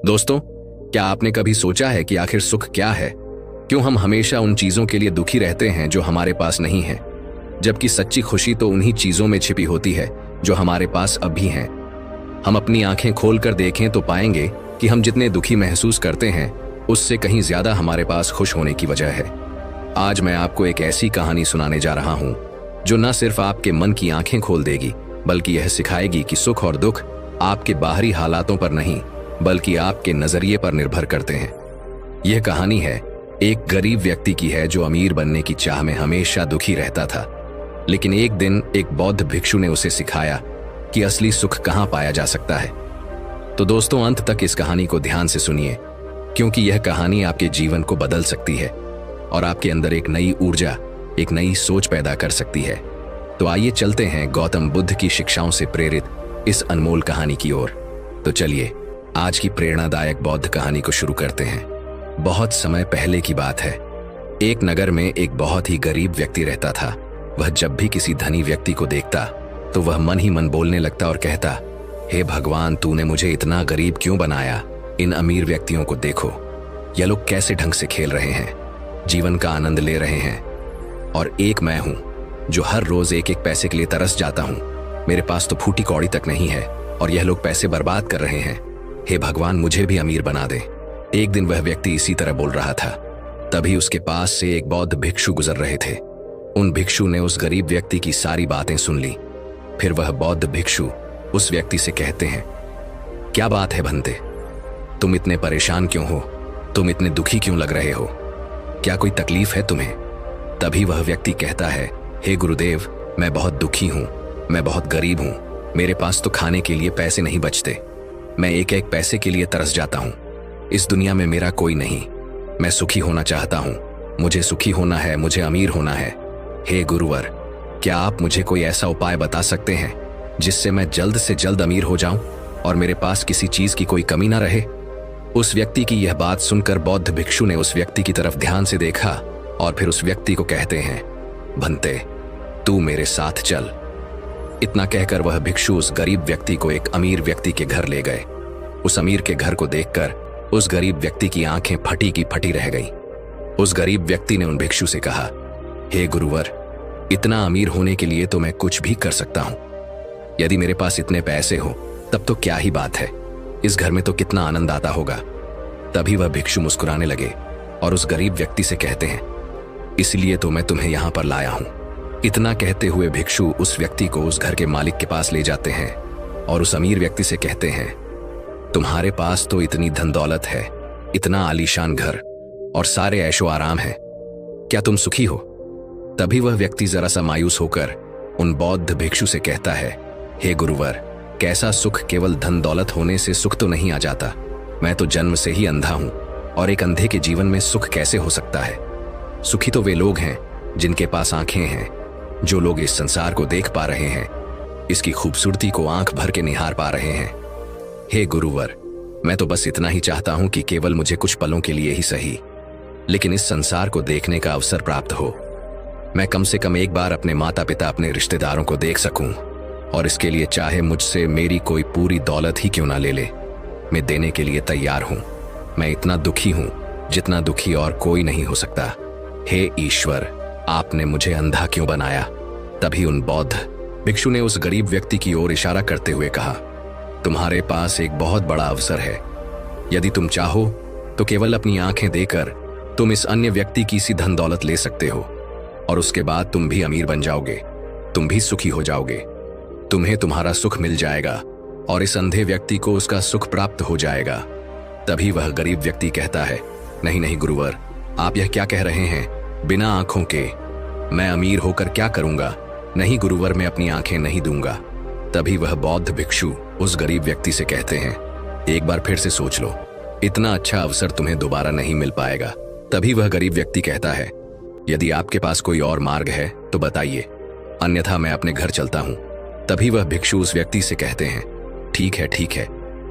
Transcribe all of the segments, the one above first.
दोस्तों, क्या आपने कभी सोचा है कि आखिर सुख क्या है? क्यों हम हमेशा उन चीजों के लिए दुखी रहते हैं जो हमारे पास नहीं है, जबकि सच्ची खुशी तो उन्हीं चीजों में छिपी होती है जो हमारे पास अब भी हैं। हम अपनी आंखें खोलकर देखें तो पाएंगे कि हम जितने दुखी महसूस करते हैं उससे कहीं ज्यादा हमारे पास खुश होने की वजह है। आज मैं आपको एक ऐसी कहानी सुनाने जा रहा हूं जो न सिर्फ आपके मन की आंखें खोल देगी, बल्कि यह सिखाएगी कि सुख और दुख आपके बाहरी हालातों पर नहीं, बल्कि आपके नजरिए पर निर्भर करते हैं। यह कहानी है एक गरीब व्यक्ति की है जो अमीर बनने की चाह में हमेशा दुखी रहता था। लेकिन एक दिन एक बौद्ध भिक्षु ने उसे सिखाया कि असली सुख कहां पाया जा सकता है। तो दोस्तों, अंत तक इस कहानी को ध्यान से सुनिए, क्योंकि यह कहानी आपके जीवन को बदल सकती है और आपके अंदर एक नई ऊर्जा, एक नई सोच पैदा कर सकती है। तो आइए चलते हैं गौतम बुद्ध की शिक्षाओं से प्रेरित इस अनमोल कहानी की ओर। तो चलिए आज की प्रेरणादायक बौद्ध कहानी को शुरू करते हैं। बहुत समय पहले की बात है। एक नगर में एक बहुत ही गरीब व्यक्ति रहता था। वह जब भी किसी धनी व्यक्ति को देखता तो वह मन ही मन बोलने लगता और कहता, हे भगवान, तूने मुझे इतना गरीब क्यों बनाया? इन अमीर व्यक्तियों को देखो, ये लोग कैसे ढंग से खेल रहे हैं, जीवन का आनंद ले रहे हैं, और एक मैं हूं जो हर रोज एक एक पैसे के लिए तरस जाता हूं। मेरे पास तो फूटी कौड़ी तक नहीं है और यह लोग पैसे बर्बाद कर रहे हैं। हे भगवान, मुझे भी अमीर बना दे। एक दिन वह व्यक्ति इसी तरह बोल रहा था। तभी उसके पास से एक बौद्ध भिक्षु गुजर रहे थे। उन भिक्षु ने उस गरीब व्यक्ति की सारी बातें सुन ली। फिर वह बौद्ध भिक्षु उस व्यक्ति से कहते हैं, क्या बात है भंते, तुम इतने परेशान क्यों हो? तुम इतने दुखी क्यों लग रहे हो? क्या कोई तकलीफ है तुम्हें? तभी वह व्यक्ति कहता है, हे गुरुदेव, मैं बहुत दुखी हूं, मैं बहुत गरीब हूं, मेरे पास तो खाने के लिए पैसे नहीं बचते। मैं एक एक पैसे के लिए तरस जाता हूं। इस दुनिया में मेरा कोई नहीं। मैं सुखी होना चाहता हूं, मुझे सुखी होना है, मुझे अमीर होना है। हे गुरुवर, क्या आप मुझे कोई ऐसा उपाय बता सकते हैं जिससे मैं जल्द से जल्द अमीर हो जाऊं और मेरे पास किसी चीज की कोई कमी ना रहे? उस व्यक्ति की यह बात सुनकर बौद्ध भिक्षु ने उस व्यक्ति की तरफ ध्यान से देखा और फिर उस व्यक्ति को कहते हैं, भंते, तू मेरे साथ चल। इतना कहकर वह भिक्षु उस गरीब व्यक्ति को एक अमीर व्यक्ति के घर ले गए। उस अमीर के घर को देखकर उस गरीब व्यक्ति की आंखें फटी की फटी रह गईं। उस गरीब व्यक्ति ने उन भिक्षु से कहा, हे गुरुवर, इतना अमीर होने के लिए तो मैं कुछ भी कर सकता हूं। यदि मेरे पास इतने पैसे हो तब तो क्या ही बात है, इस घर में तो कितना आनंद आता होगा। तभी वह भिक्षु मुस्कुराने लगे और उस गरीब व्यक्ति से कहते हैं, इसलिए तो मैं तुम्हें यहां पर लाया हूं। इतना कहते हुए भिक्षु उस व्यक्ति को उस घर के मालिक के पास ले जाते हैं और उस अमीर व्यक्ति से कहते हैं, तुम्हारे पास तो इतनी धन दौलत है, इतना आलीशान घर और सारे ऐशो आराम है, क्या तुम सुखी हो? तभी वह व्यक्ति जरा सा मायूस होकर उन बौद्ध भिक्षु से कहता है, हे गुरुवर, कैसा सुख केवल धन दौलत होने से सुख तो नहीं आ जाता। मैं तो जन्म से ही अंधा हूं और एक अंधे के जीवन में सुख कैसे हो सकता है? सुखी तो वे लोग हैं जिनके पास आंखें हैं, जो लोग इस संसार को देख पा रहे हैं, इसकी खूबसूरती को आंख भर के निहार पा रहे हैं। हे गुरुवर, मैं तो बस इतना ही चाहता हूं कि केवल मुझे कुछ पलों के लिए ही सही, लेकिन इस संसार को देखने का अवसर प्राप्त हो। मैं कम से कम एक बार अपने माता पिता, अपने रिश्तेदारों को देख सकूं, और इसके लिए चाहे मुझसे मेरी कोई पूरी दौलत ही क्यों ना ले ले, मैं देने के लिए तैयार हूं। मैं इतना दुखी हूं जितना दुखी और कोई नहीं हो सकता। हे ईश्वर, आपने मुझे अंधा क्यों बनाया? तभी उन बौद्ध भिक्षु ने उस गरीब व्यक्ति की ओर इशारा करते हुए कहा, तुम्हारे पास एक बहुत बड़ा अवसर है। यदि तुम चाहो तो केवल अपनी आंखें देकर तुम इस अन्य व्यक्ति की सी धन दौलत ले सकते हो, और उसके बाद तुम भी अमीर बन जाओगे, तुम भी सुखी हो जाओगे, तुम्हें तुम्हारा सुख मिल जाएगा और इस अंधे व्यक्ति को उसका सुख प्राप्त हो जाएगा। तभी वह गरीब व्यक्ति कहता है, नहीं नहीं गुरुवर, आप यह क्या कह रहे हैं? बिना आंखों के मैं अमीर होकर क्या करूंगा? नहीं गुरुवर, मैं अपनी आंखें नहीं दूंगा। तभी वह बौद्ध भिक्षु उस गरीब व्यक्ति से कहते हैं, एक बार फिर से सोच लो, इतना अच्छा अवसर तुम्हें दोबारा नहीं मिल पाएगा। तभी वह गरीब व्यक्ति कहता है, यदि आपके पास कोई और मार्ग है तो बताइए, अन्यथा मैं अपने घर चलता हूं। तभी वह भिक्षु उस व्यक्ति से कहते हैं, ठीक है,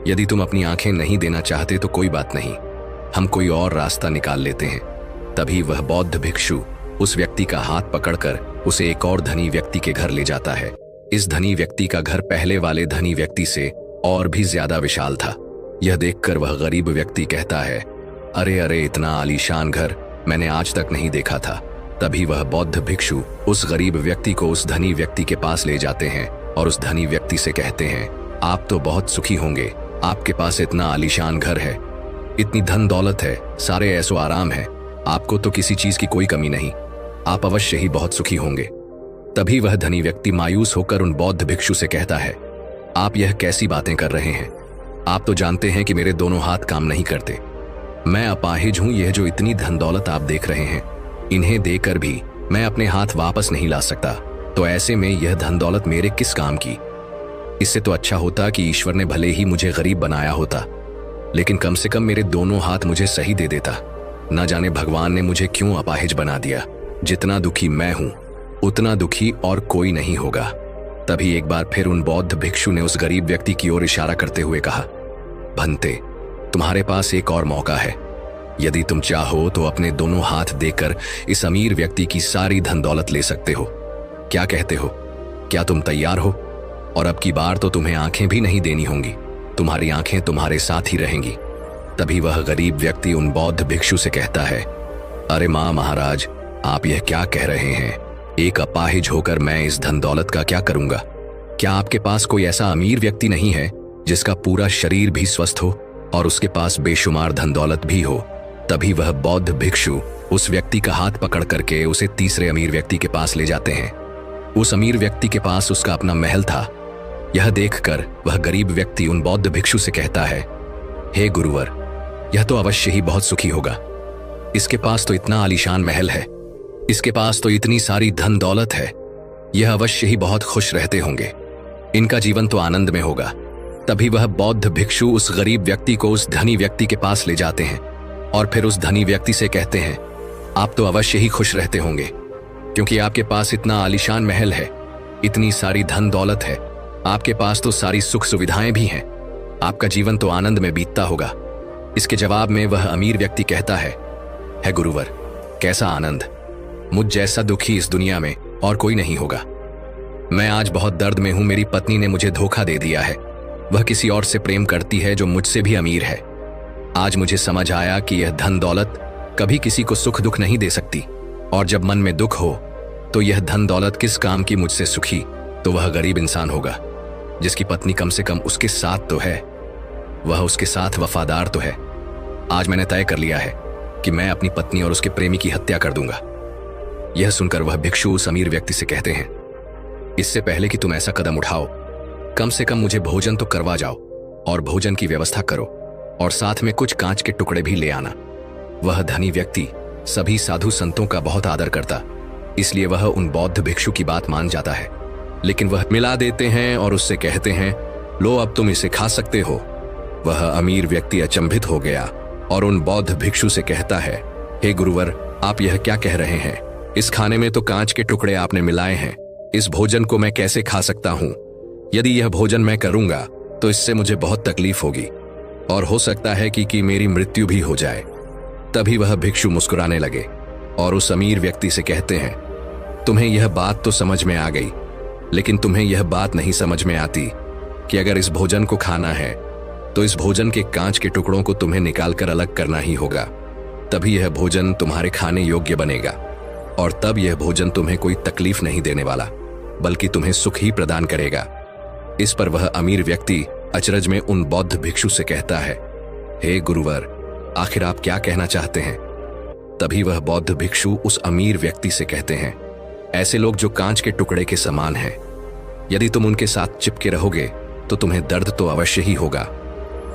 यदि तुम अपनी आंखें नहीं देना चाहते तो कोई बात नहीं, हम कोई और रास्ता निकाल लेते हैं। तभी वह बौद्ध भिक्षु उस व्यक्ति का हाथ पकड़कर उसे एक और धनी व्यक्ति के घर ले जाता है। इस धनी व्यक्ति का घर पहले वाले धनी व्यक्ति से और भी ज्यादा विशाल था। यह देखकर वह गरीब व्यक्ति कहता है, अरे अरे, इतना आलीशान घर मैंने आज तक नहीं देखा था। तभी वह बौद्ध भिक्षु उस गरीब व्यक्ति को उस धनी व्यक्ति के पास ले जाते हैं और उस धनी व्यक्ति से कहते हैं, आप तो बहुत सुखी होंगे, आपके पास इतना आलीशान घर है, इतनी धन दौलत है, सारे ऐसो आराम है, आपको तो किसी चीज की कोई कमी नहीं, आप अवश्य ही बहुत सुखी होंगे। तभी वह धनी व्यक्ति मायूस होकर उन बौद्ध भिक्षु से कहता है, आप यह कैसी बातें कर रहे हैं? आप तो जानते हैं कि मेरे दोनों हाथ काम नहीं करते, मैं अपाहिज हूं। यह जो इतनी धन दौलत आप देख रहे हैं, इन्हें देकर भी मैं अपने हाथ वापस नहीं ला सकता, तो ऐसे में यह धन दौलत मेरे किस काम की? इससे तो अच्छा होता कि ईश्वर ने भले ही मुझे गरीब बनाया होता, लेकिन कम से कम मेरे दोनों हाथ मुझे सही दे देता। न जाने भगवान ने मुझे क्यों अपाहिज बना दिया। जितना दुखी मैं हूं, उतना दुखी और कोई नहीं होगा। तभी एक बार फिर उन बौद्ध भिक्षु ने उस गरीब व्यक्ति की ओर इशारा करते हुए कहा, भंते, तुम्हारे पास एक और मौका है। यदि तुम चाहो तो अपने दोनों हाथ देकर इस अमीर व्यक्ति की सारी धन दौलत ले सकते हो। क्या कहते हो? क्या तुम तैयार हो? और अब की बार तो तुम्हें आंखें भी नहीं देनी होंगी, तुम्हारी आंखें तुम्हारे साथ ही रहेंगी। तभी वह गरीब व्यक्ति उन बौद्ध भिक्षु से कहता है, अरे मां महाराज, आप यह क्या कह रहे हैं? एक अपाहिज होकर मैं इस धन दौलत का क्या करूंगा? क्या आपके पास कोई ऐसा अमीर व्यक्ति नहीं है जिसका पूरा शरीर भी स्वस्थ हो और उसके पास बेशुमार धन दौलत भी हो? तभी वह बौद्ध भिक्षु उस व्यक्ति का हाथ पकड़ करके उसे तीसरे अमीर व्यक्ति के पास ले जाते हैं। उस अमीर व्यक्ति के पास उसका अपना महल था। यह देखकर वह गरीब व्यक्ति उन बौद्ध भिक्षु से कहता है, हे गुरुवर, यह तो अवश्य ही बहुत सुखी होगा। इसके पास तो इतना आलीशान महल है, इसके पास तो इतनी सारी धन दौलत है, यह अवश्य ही बहुत खुश रहते होंगे, इनका जीवन तो आनंद में होगा। तभी वह बौद्ध भिक्षु उस गरीब व्यक्ति को उस धनी व्यक्ति के पास ले जाते हैं और फिर उस धनी व्यक्ति से कहते हैं, आप तो अवश्य ही खुश रहते होंगे, क्योंकि आपके पास इतना आलीशान महल है, इतनी सारी धन दौलत है, आपके पास तो सारी सुख सुविधाएं भी हैं, आपका जीवन तो आनंद में बीतता होगा। इसके जवाब में वह अमीर व्यक्ति कहता है गुरुवर, कैसा आनंद? मुझ जैसा दुखी इस दुनिया में और कोई नहीं होगा। मैं आज बहुत दर्द में हूं, मेरी पत्नी ने मुझे धोखा दे दिया है, वह किसी और से प्रेम करती है जो मुझसे भी अमीर है। आज मुझे समझ आया कि यह धन दौलत कभी किसी को सुख दुख नहीं दे सकती, और जब मन में दुख हो तो यह धन दौलत किस काम की? मुझसे सुखी तो वह गरीब इंसान होगा जिसकी पत्नी कम से कम उसके साथ तो है, वह उसके साथ वफादार तो है। आज मैंने तय कर लिया है कि मैं अपनी पत्नी और उसके प्रेमी की हत्या कर दूंगा। यह सुनकर वह भिक्षु उस अमीर व्यक्ति से कहते हैं, इससे पहले कि तुम ऐसा कदम उठाओ, कम से कम मुझे भोजन तो करवा जाओ और भोजन की व्यवस्था करो, और साथ में कुछ कांच के टुकड़े भी ले आना। वह धनी व्यक्ति सभी साधु संतों का बहुत आदर करता, इसलिए वह उन बौद्ध भिक्षु की बात मान जाता है, लेकिन वह मिला देते हैं और उससे कहते हैं, लो अब तुम इसे खा सकते हो। वह अमीर व्यक्ति अचंभित हो गया और उन बौद्ध भिक्षु से कहता है, हे गुरुवर, आप यह क्या कह रहे हैं? इस खाने में तो कांच के टुकड़े आपने मिलाए हैं, इस भोजन को मैं कैसे खा सकता हूं? यदि यह भोजन मैं करूंगा तो इससे मुझे बहुत तकलीफ होगी और हो सकता है कि मेरी मृत्यु भी हो जाए। तभी वह भिक्षु मुस्कुराने लगे और उस अमीर व्यक्ति से कहते हैं, तुम्हें यह बात तो समझ में आ गई, लेकिन तुम्हें यह बात नहीं समझ में आती कि अगर इस भोजन को खाना है तो इस भोजन के कांच के टुकड़ों को तुम्हें निकालकर अलग करना ही होगा। तभी यह भोजन तुम्हारे खाने योग्य बनेगा, और तब यह भोजन तुम्हें कोई तकलीफ नहीं देने वाला, बल्कि तुम्हें सुख ही प्रदान करेगा। इस पर वह अमीर व्यक्ति अचरज में उन बौद्ध भिक्षु से कहता है, हे गुरुवर, आखिर आप क्या कहना चाहते हैं? तभी वह बौद्ध भिक्षु उस अमीर व्यक्ति से कहते हैं, ऐसे लोग जो कांच के टुकड़े के समान हैं, यदि तुम उनके साथ चिपके रहोगे तो तुम्हें दर्द तो अवश्य ही होगा।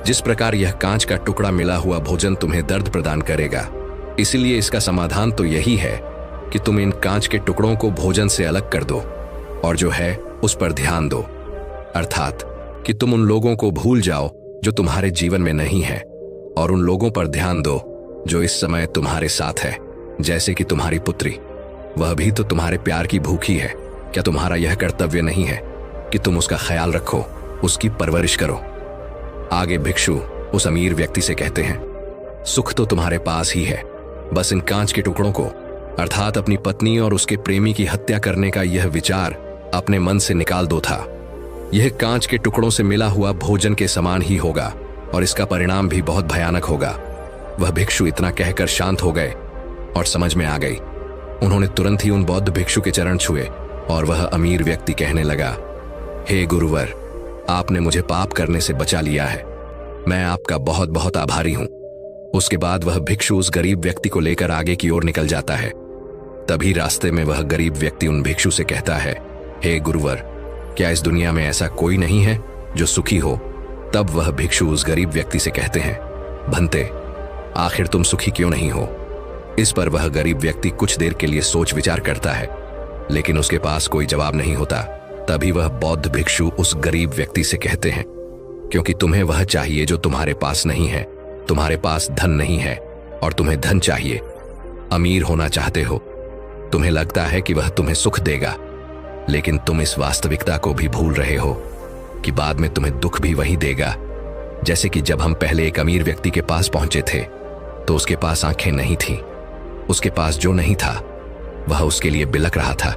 जिस प्रकार यह कांच का टुकड़ा मिला हुआ भोजन तुम्हें दर्द प्रदान करेगा, इसलिए इसका समाधान तो यही है कि तुम इन कांच के टुकड़ों को भोजन से अलग कर दो और जो है उस पर ध्यान दो, अर्थात कि तुम उन लोगों को भूल जाओ जो तुम्हारे जीवन में नहीं है और उन लोगों पर ध्यान दो जो इस समय तुम्हारे साथ है, जैसे कि तुम्हारी पुत्री, वह भी तो तुम्हारे प्यार की भूखी है। क्या तुम्हारा यह कर्तव्य नहीं है कि तुम उसका ख्याल रखो, उसकी परवरिश करो? आगे भिक्षु उस अमीर व्यक्ति से कहते हैं, सुख तो तुम्हारे पास ही है, बस इन कांच के टुकड़ों को, अर्थात अपनी पत्नी और उसके प्रेमी की हत्या करने का यह विचार अपने मन से निकाल दो था। यह कांच के टुकड़ों से मिला हुआ भोजन के समान ही होगा और इसका परिणाम भी बहुत भयानक होगा। वह भिक्षु इतना कहकर शांत हो गए और समझ में आ गई। उन्होंने तुरंत ही उन बौद्ध भिक्षु के चरण छुए और वह अमीर व्यक्ति कहने लगा, हे गुरुवर, आपने मुझे पाप करने से बचा लिया है। मैं आपका बहुत बहुत आभारी हूं। उसके बाद वह भिक्षु उस गरीब व्यक्ति को लेकर आगे की ओर निकल जाता है। तभी रास्ते में वह गरीब व्यक्ति उन भिक्षु से कहता है, हे गुरुवर, क्या इस दुनिया में ऐसा कोई नहीं है जो सुखी हो? तब वह भिक्षु उस गरीब व्यक्ति से कहते हैं, भंते, आखिर तुम सुखी क्यों नहीं हो? इस पर वह गरीब व्यक्ति कुछ देर के लिए सोच विचार करता है, लेकिन उसके पास कोई जवाब नहीं होता। तभी वह बौद्ध भिक्षु उस गरीब व्यक्ति से कहते हैं, क्योंकि तुम्हें वह चाहिए जो तुम्हारे पास नहीं है। तुम्हारे पास धन नहीं है और तुम्हें धन चाहिए। अमीर होना चाहते हो। तुम्हें लगता है कि वह तुम्हें सुख देगा, लेकिन तुम इस वास्तविकता को भी भूल रहे हो कि बाद में तुम्हें दुख भी वही देगा। जैसे कि जब हम पहले एक अमीर व्यक्ति के पास पहुंचे थे तो उसके पास आंखें नहीं थीं। उसके पास जो नहीं था वह उसके लिए बिलख रहा था,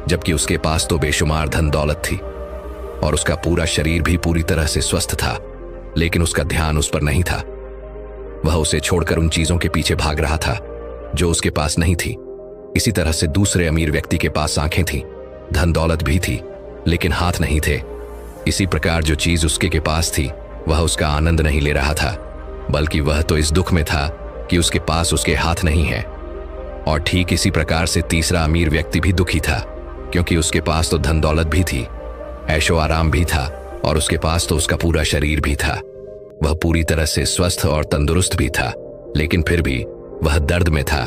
जबकि उसके पास तो बेशुमार धन दौलत थी और उसका पूरा शरीर भी पूरी तरह से स्वस्थ था, लेकिन उसका ध्यान उस पर नहीं था। वह उसे छोड़कर उन चीजों के पीछे भाग रहा था जो उसके पास नहीं थी। इसी तरह से दूसरे अमीर व्यक्ति के पास आंखें थीं, धन दौलत भी थी, लेकिन हाथ नहीं थे। इसी प्रकार जो चीज उसके के पास थी वह उसका आनंद नहीं ले रहा था, बल्कि वह तो इस दुख में था कि उसके पास उसके हाथ नहीं है। और ठीक इसी प्रकार से तीसरा अमीर व्यक्ति भी दुखी था, क्योंकि उसके पास तो धन दौलत भी थी, ऐशो आराम भी था और उसके पास तो उसका पूरा शरीर भी था। वह पूरी तरह से स्वस्थ और तंदुरुस्त भी था, लेकिन फिर भी वह दर्द में था,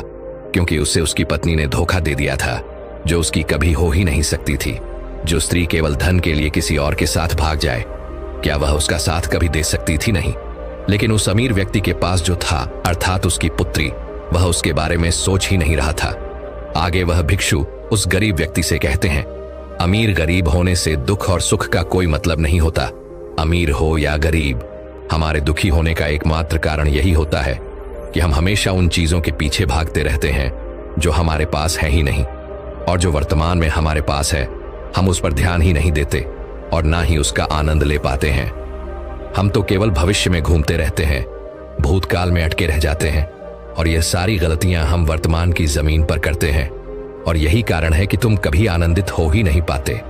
क्योंकि उसे उसकी पत्नी ने धोखा दे दिया था, जो उसकी कभी हो ही नहीं सकती थी। जो स्त्री केवल धन के लिए किसी और के साथ भाग जाए, क्या वह उसका साथ कभी दे सकती थी? नहीं। लेकिन उस अमीर व्यक्ति के पास जो था, अर्थात उसकी पुत्री, वह उसके बारे में सोच ही नहीं रहा था। आगे वह भिक्षु उस गरीब व्यक्ति से कहते हैं, अमीर गरीब होने से दुख और सुख का कोई मतलब नहीं होता। अमीर हो या गरीब, हमारे दुखी होने का एकमात्र कारण यही होता है कि हम हमेशा उन चीजों के पीछे भागते रहते हैं जो हमारे पास है ही नहीं, और जो वर्तमान में हमारे पास है हम उस पर ध्यान ही नहीं देते और ना ही उसका आनंद ले पाते हैं। हम तो केवल भविष्य में घूमते रहते हैं, भूतकाल में अटके रह जाते हैं, और यह सारी गलतियां हम वर्तमान की जमीन पर करते हैं। और यही कारण है कि तुम कभी आनंदित हो ही नहीं पाते,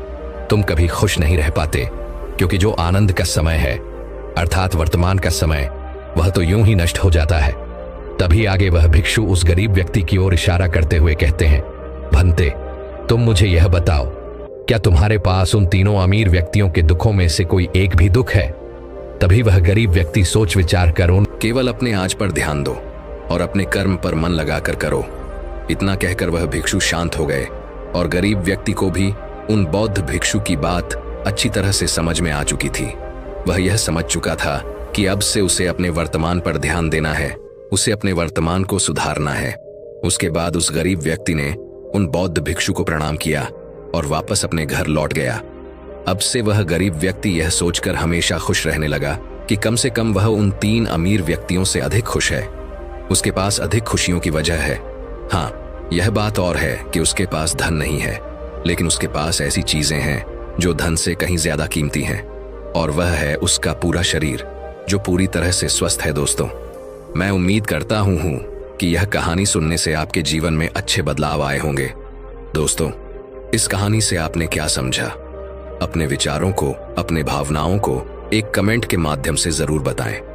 तुम कभी खुश नहीं रह पाते, क्योंकि जो आनंद का समय है, अर्थात वर्तमान का समय, वह तो यूं ही नष्ट हो जाता है। तभी आगे वह भिक्षु उस गरीब व्यक्ति की ओर इशारा करते हुए कहते हैं, भंते, तुम मुझे यह बताओ, क्या तुम्हारे पास उन तीनों अमीर व्यक्तियों के दुखों में से कोई एक भी दुख है? तभी वह गरीब व्यक्ति सोच विचार कर केवल अपने आज पर ध्यान दो और अपने कर्म पर मन लगाकर करो। इतना कहकर वह भिक्षु शांत हो गए और गरीब व्यक्ति को भी उन बौद्ध भिक्षु की बात अच्छी तरह से समझ में आ चुकी थी। वह यह समझ चुका था कि अब से उसे अपने वर्तमान पर ध्यान देना है, उसे अपने वर्तमान को सुधारना है। उसके बाद उस गरीब व्यक्ति ने उन बौद्ध भिक्षु को प्रणाम किया और वापस अपने घर लौट गया। अब से वह गरीब व्यक्ति यह सोचकर हमेशा खुश रहने लगा कि कम से कम वह उन तीन अमीर व्यक्तियों से अधिक खुश है। उसके पास अधिक खुशियों की वजह है। हाँ, यह बात और है कि उसके पास धन नहीं है, लेकिन उसके पास ऐसी चीजें हैं जो धन से कहीं ज्यादा कीमती हैं, और वह है उसका पूरा शरीर जो पूरी तरह से स्वस्थ है। दोस्तों, मैं उम्मीद करता हूं कि यह कहानी सुनने से आपके जीवन में अच्छे बदलाव आए होंगे। दोस्तों, इस कहानी से आपने क्या समझा? अपने विचारों को, अपने भावनाओं को एक कमेंट के माध्यम से जरूर बताएं।